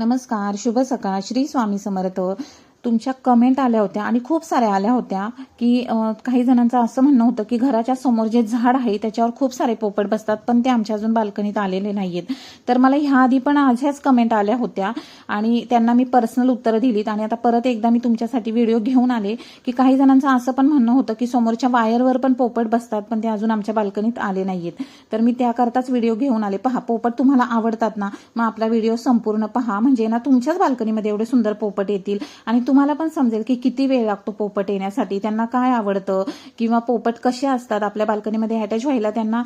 नमस्कार, शुभ सकाळ. श्री स्वामी समर्थ. तुमच्या कमेंट आल्या होत्या आणि खूप साऱ्या आल्या होत्या की काही जणांचं असं म्हणणं होतं की घराच्या समोर जे झाड आहे त्याच्यावर खूप सारे पोपट बसतात, पण ते आमच्या अजून बाल्कनीत आलेले नाहीयेत. तर मला ह्या आधी पण ह्याच कमेंट आल्या होत्या आणि त्यांना मी पर्सनल उत्तरं दिलीत आणि आता परत एकदा मी तुमच्यासाठी व्हिडिओ घेऊन आले की काही जणांचं असं पण म्हणणं होतं की समोरच्या वायरवर पण पोपट बसतात, पण ते अजून आमच्या बाल्कनीत आले नाहीयेत. तर मी त्याकरताच व्हिडिओ घेऊन आले. पहा, पोपट तुम्हाला आवडतात ना, मग आपला व्हिडिओ संपूर्ण पहा, म्हणजे ना तुमच्याच बाल्कनीमध्ये एवढे सुंदर पोपट येतील आणि तुम्हाला पण समजेल की किती वेळ लागतो पोपट येण्यासाठी, त्यांना काय आवडतं किंवा पोपट कसे असतात, आपल्या बाल्कनीमध्ये अटॅच व्हायला त्यांना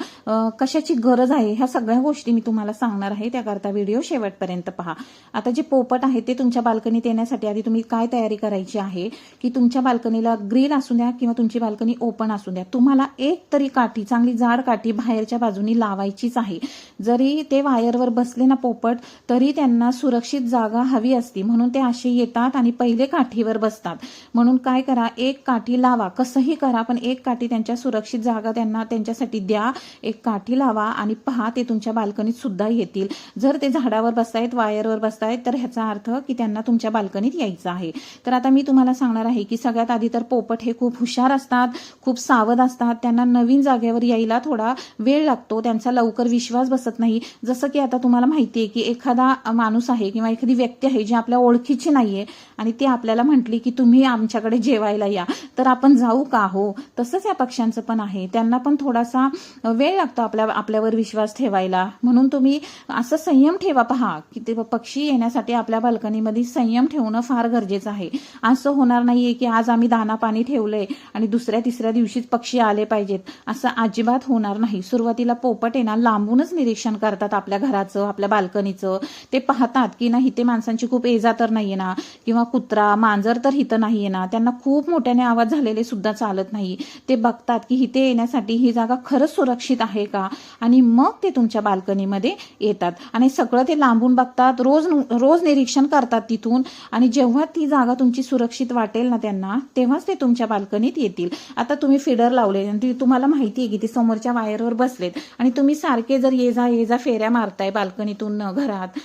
कशाची गरज आहे, ह्या सगळ्या गोष्टी मी तुम्हाला सांगणार आहे. त्याकरता व्हिडिओ शेवटपर्यंत पहा. आता जे पोपट आहे ते तुमच्या बाल्कनीत येण्यासाठी आधी तुम्ही काय तयारी करायची आहे की तुमच्या बाल्कनीला ग्रिल असू द्या किंवा तुमची बाल्कनी ओपन असू द्या, तुम्हाला एक तरी काठी, चांगली जाड काठी बाहेरच्या बाजूनी लावायचीच आहे. जरी ते वायरवर बसले ना पोपट, तरी त्यांना सुरक्षित जागा हवी असती, म्हणून ते असे येतात आणि पहिले काठीवर बसतात. म्हणून काय करा, एक काठी लावा, कसंही करा, पण एक काठी त्यांच्या सुरक्षित जागा त्यांच्यासाठी द्या. एक काठी लावा आणि पहा, ते तुमच्या बाल्कनीत सुद्धा येतील. जर ते झाडावर बसतायत, वायरवर बसतायत, तर ह्याचा अर्थ की त्यांना तुमच्या बाल्कनीत यायचं आहे. तर आता मी तुम्हाला सांगणार आहे की सगळ्यात आधी तर पोपट हे खूप हुशार असतात, खूप सावध असतात. त्यांना नवीन जागेवर यायला थोडा वेळ लागतो, त्यांचा लवकर विश्वास बसत नाही. जसं की आता तुम्हाला माहिती आहे की एखादा माणूस आहे किंवा एखादी व्यक्ती आहे जी आपल्या ओळखीची नाहीये आणि ती आपल्याला म्हटली की तुम्ही आमच्याकडे जेवायला या, तर आपण जाऊ का? हो, तसंच या पक्ष्यांचं पण आहे. त्यांना पण थोडासा वेळ लागतो आपल्यावर विश्वास ठेवायला. म्हणून तुम्ही असं संयम ठेवा. पहा की ते पक्षी येण्यासाठी आपल्या बाल्कनीमध्ये संयम ठेवणं फार गरजेचं आहे. असं होणार नाहीये की आज आम्ही दाना पाणी ठेवलंय आणि दुसऱ्या तिसऱ्या दिवशीच पक्षी आले पाहिजेत, असं अजिबात होणार नाही. सुरुवातीला पोपट येणार लांबूनच निरीक्षण करतात आपल्या घराचं, आपल्या बाल्कनीचं. ते पाहतात की नाही, ते माणसांची खूप एजा तर नाहीये ना, किंवा कुत्रा मांजर तर हिथं नाहीये ना, त्यांना खूप मोठ्याने आवाज झालेले सुद्धा चालत नाही. ते बघतात की इथे येण्यासाठी ही जागा खरंच सुरक्षित आहे का, आणि मग ते तुमच्या बाल्कनीमध्ये येतात. आणि सगळं ते लांबून बघतात, रोज निरीक्षण करतात तिथून, आणि जेव्हा ती जागा तुमची सुरक्षित वाटेल ना त्यांना, तेव्हाच ते तुमच्या बाल्कनीत येतील. आता तुम्ही फिडर लावले आणि तुम्हाला माहिती आहे की ते समोरच्या वायरवर बसलेत आणि तुम्ही सारखे जर ये जा फेऱ्या मारताय बाल्कनीतून घरात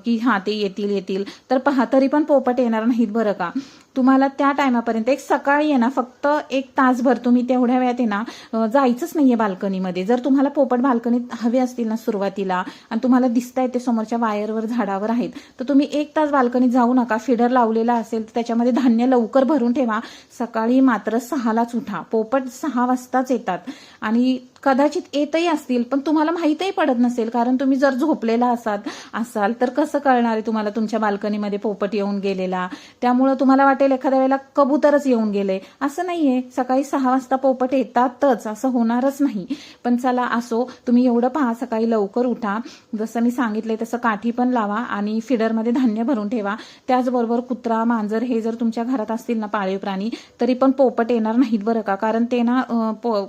की हा ते येतील, तर पहा, तरी पण पोपट येणार नाहीत बरं का. तुम्हाला त्या टायमापर्यंत एक सकाळी आहे ना, फक्त 1 तासभर तुम्ही तेवढ्या वेळात आहे ना जायचंच नाहीये बाल्कनीमध्ये. जर तुम्हाला पोपट बाल्कनीत हवे असतील ना सुरुवातीला आणि तुम्हाला दिसताय ते समोरच्या वायरवर झाडावर आहेत, तर तुम्ही 1 तास बाल्कनीत जाऊ नका. फिडर लावलेला असेल तर त्याच्यामध्ये धान्य लवकर भरून ठेवा. सकाळी मात्र 6लाच उठा. पोपट 6 वाजताच येतात आणि कदाचित येतही असतील, पण तुम्हाला माहितही पडत नसेल, कारण तुम्ही जर झोपलेला असाल तर कसं कळणार आहे तुम्हाला तुमच्या बाल्कनीमध्ये पोपट येऊन गेलेला. त्यामुळे तुम्हाला वाटेल एखाद्या वेळेला कबूतरच येऊन गेले. असं नाहीये, सकाळी 6 वाजता पोपट येतातच, असं होणारच नाही. पण चला असो, तुम्ही एवढं पहा, सकाळी लवकर उठा, जसं मी सांगितलंय तसं काठी पण लावा आणि फिडरमध्ये धान्य भरून ठेवा. त्याचबरोबर कुत्रा मांजर हे जर तुमच्या घरात असतील ना पाळीव प्राणी, तरी पण पोपट येणार नाहीत बरं का, कारण ते ना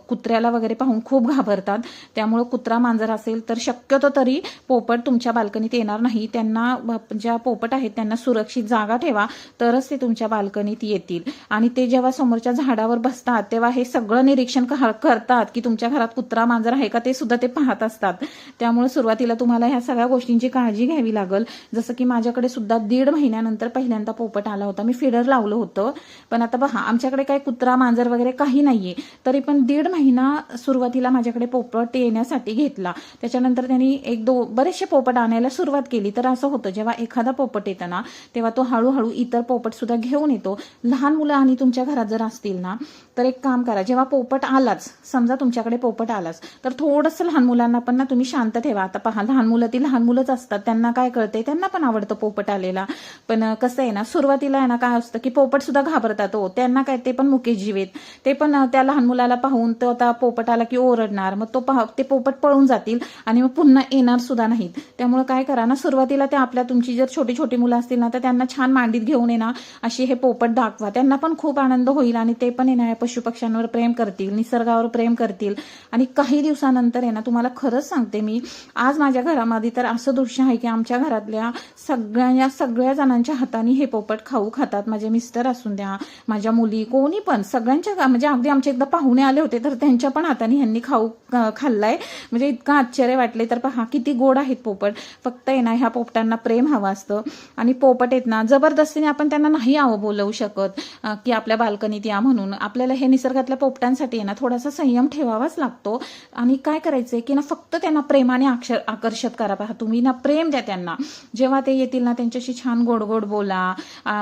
कुत्र्याला वगैरे पाहून खूप घाबरतात. त्यामुळे कुत्रा मांजर असेल तर शक्यतो तरी पोपट तुमच्या बाल्कनीत येणार नाही. त्यांना, ज्या पोपट आहेत त्यांना सुरक्षित जागा ठेवा, तरच ते तुमच्या बाल्कनीत येतील. आणि ते जेव्हा समोरच्या झाडावर बसतात तेव्हा हे सगळं निरीक्षण करतात की तुमच्या घरात कुत्रा मांजर आहे का, ते सुद्धा ते पाहत असतात. त्यामुळे सुरुवातीला तुम्हाला ह्या सगळ्या गोष्टींची काळजी घ्यावी लागेल. जसं की माझ्याकडे सुद्धा 1.5 महिन्यानंतर पहिल्यांदा पोपट आला होता. मी फिडर लावलं होतं, पण आता पहा, आमच्याकडे काही कुत्रा मांजर वगैरे काही नाहीये, तरी पण 1.5 महिना सुरुवातीला माझ्याकडे पोपट येण्यासाठी घेतला. त्याच्यानंतर त्यांनी बरेचसे पोपट आणायला सुरुवात केली. तर असं होतं, जेव्हा एखादा पोपट येतं ना, तेव्हा तो हळूहळू इतर पोपट सुद्धा घेऊन येतो. लहान मुलं आणि तुमच्या घरात जर असतील ना, तर एक काम करा, जेव्हा पोपट आलाच, समजा तुमच्याकडे पोपट आलाच, तर थोडंसं लहान मुलांना पण ना तुम्ही शांत ठेवा. आता पहा, लहान मुलं ती लहान मुलंच असतात, त्यांना काय कळतंय, त्यांना पण आवडतं पोपट आलेला. पण कसं आहे ना, सुरुवातीला आहे ना काय असतं की पोपट सुद्धा घाबरतात. हो, त्यांना काय, ते पण मुके जीव आहेत. ते पण त्या लहान मुलाला पाहून तो आता पोपट आला की ओरडणार, मग ते पोपट पळून जातील आणि मग पुन्हा येणार सुद्धा नाहीत. त्यामुळे काय करा ना, सुरुवातीला ते तुमची जर छोटी छोटी मुलं असतील ना, तर त्यांना छान मांडीत घेऊन येणार, अशी हे पोपट दाखवा, त्यांना पण खूप आनंद होईल आणि ते पण आहे ना या पशुपक्ष्यांवर प्रेम करतील, निसर्गावर प्रेम करतील. आणि काही दिवसानंतर आहे ना तुम्हाला खरंच सांगते मी, आज माझ्या घरामध्ये तर असं दृश्य आहे की आमच्या घरातल्या सगळ्या जणांच्या हाताने हे पोपट खाऊ खातात. माझे मिस्टर असून द्या, माझ्या मुली, कोणी पण, सगळ्यांच्या, म्हणजे अगदी आमच्या एकदा पाहुणे आले होते तर त्यांच्या पण हाताने ह्यांनी खाऊ खाल्लाय. म्हणजे इतकं आश्चर्य वाटले. तर पहा किती गोड आहेत पोपट. फक्त आहे ना ह्या पोपटांना प्रेम हवं असतं. आणि पोपट आहेत ना जबरदस्तीने आपण त्यांना नाही बोलवू शकत की आपल्या बाल्कनीत या म्हणून. आपल्याला हे निसर्गातल्या पोपटांसाठी आहे ना थोडासा संयम ठेवावाच लागतो. आणि काय करायचंय की ना फक्त त्यांना प्रेमाने आकर्षित करा. पहा तुम्ही ना प्रेम द्या त्यांना. जेव्हा ते येतील ना त्यांच्याशी छान गोड गोड बोला,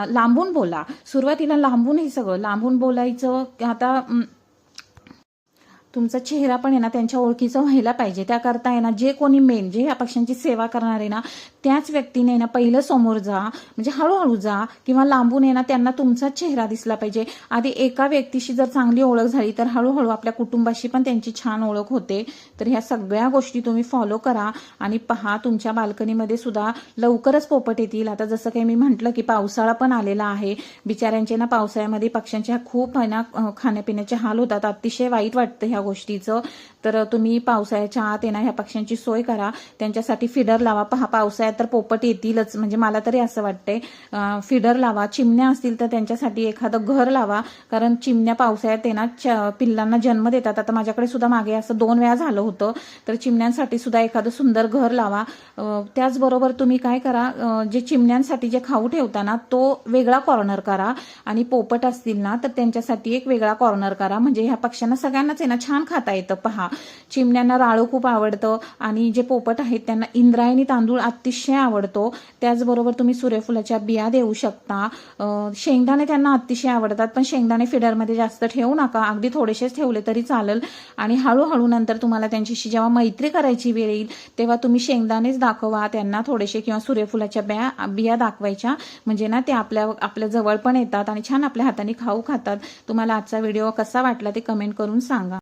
लांबून बोला. सुरुवातीला लांबून हे सगळं लांबून बोलायचं. आता तुमचा चेहरा पण आहे ना त्यांच्या ओळखीचा व्हायला पाहिजे. त्याकरता आहे ना जे कोणी मेन जे या पक्ष्यांची सेवा करणार आहे ना त्याच व्यक्तीने ना पहिलं समोर जा, म्हणजे हळूहळू जा, किंवा लांबून आहे ना त्यांना तुमचा चेहरा दिसला पाहिजे. आधी एका व्यक्तीशी जर चांगली ओळख झाली तर हळूहळू आपल्या कुटुंबाशी पण त्यांची छान ओळख होते. तर ह्या सगळ्या गोष्टी तुम्ही फॉलो करा. आणि पहा तुमच्या बाल्कनीमध्ये सुद्धा लवकरच पोपट येतील. आता जसं काही मी म्हटलं की पावसाळा पण आलेला आहे. बिचाऱ्यांचे ना पावसाळ्यामध्ये पक्ष्यांचे खूप आहे ना खाण्यापिण्याचे हाल होतात. अतिशय वाईट वाटतं ह्या गोष्टीचं. तर तुम्ही पावसाळ्याच्या आत आहे ना ह्या पक्ष्यांची सोय करा, त्यांच्यासाठी फिडर लावा. पहा पावसाळ्यात तर पोपट येतीलच, म्हणजे मला तरी असं वाटतंय. फिडर लावा. चिमण्या असतील तर त्यांच्यासाठी एखादं घर लावा, कारण चिमण्या पावसाळ्यात आहे ना पिल्लांना जन्म देतात. आता माझ्याकडे सुद्धा मागे असं 2 वेळा झालं होतं. तर चिमण्यांसाठी सुद्धा एखादं सुंदर घर लावा. त्याचबरोबर तुम्ही काय करा, जे चिमण्यांसाठी जे खाऊ ठेवता ना तो वेगळा कॉर्नर करा. आणि पोपट असतील ना तर त्यांच्यासाठी एक वेगळा कॉर्नर करा. म्हणजे ह्या पक्ष्यांना सगळ्यांनाच आहे ना छान खाता येतं. पहा चिमण्यांना राळू खूप आवडतं आणि जे पोपट आहेत त्यांना इंद्रायणी तांदूळ अतिशय आवडतो. त्याचबरोबर तुम्ही सूर्यफुलाच्या बिया देऊ शकता. शेंगदाणे त्यांना अतिशय आवडतात, पण शेंगदाणे फिडरमध्ये जास्त ठेवू नका, अगदी थोडेसेच ठेवले तरी चालेल. आणि हळूहळू नंतर तुम्हाला त्यांच्याशी जेव्हा मैत्री करायची वेळ येईल तेव्हा तुम्ही शेंगदाणेच दाखवा त्यांना थोडेसे, किंवा सूर्यफुलाच्या बिया दाखवायच्या. म्हणजे ना ते आपल्या जवळ पण येतात आणि छान आपल्या हाताने खाऊ खातात. तुम्हाला आजचा व्हिडिओ कसा वाटला ते कमेंट करून सांगा.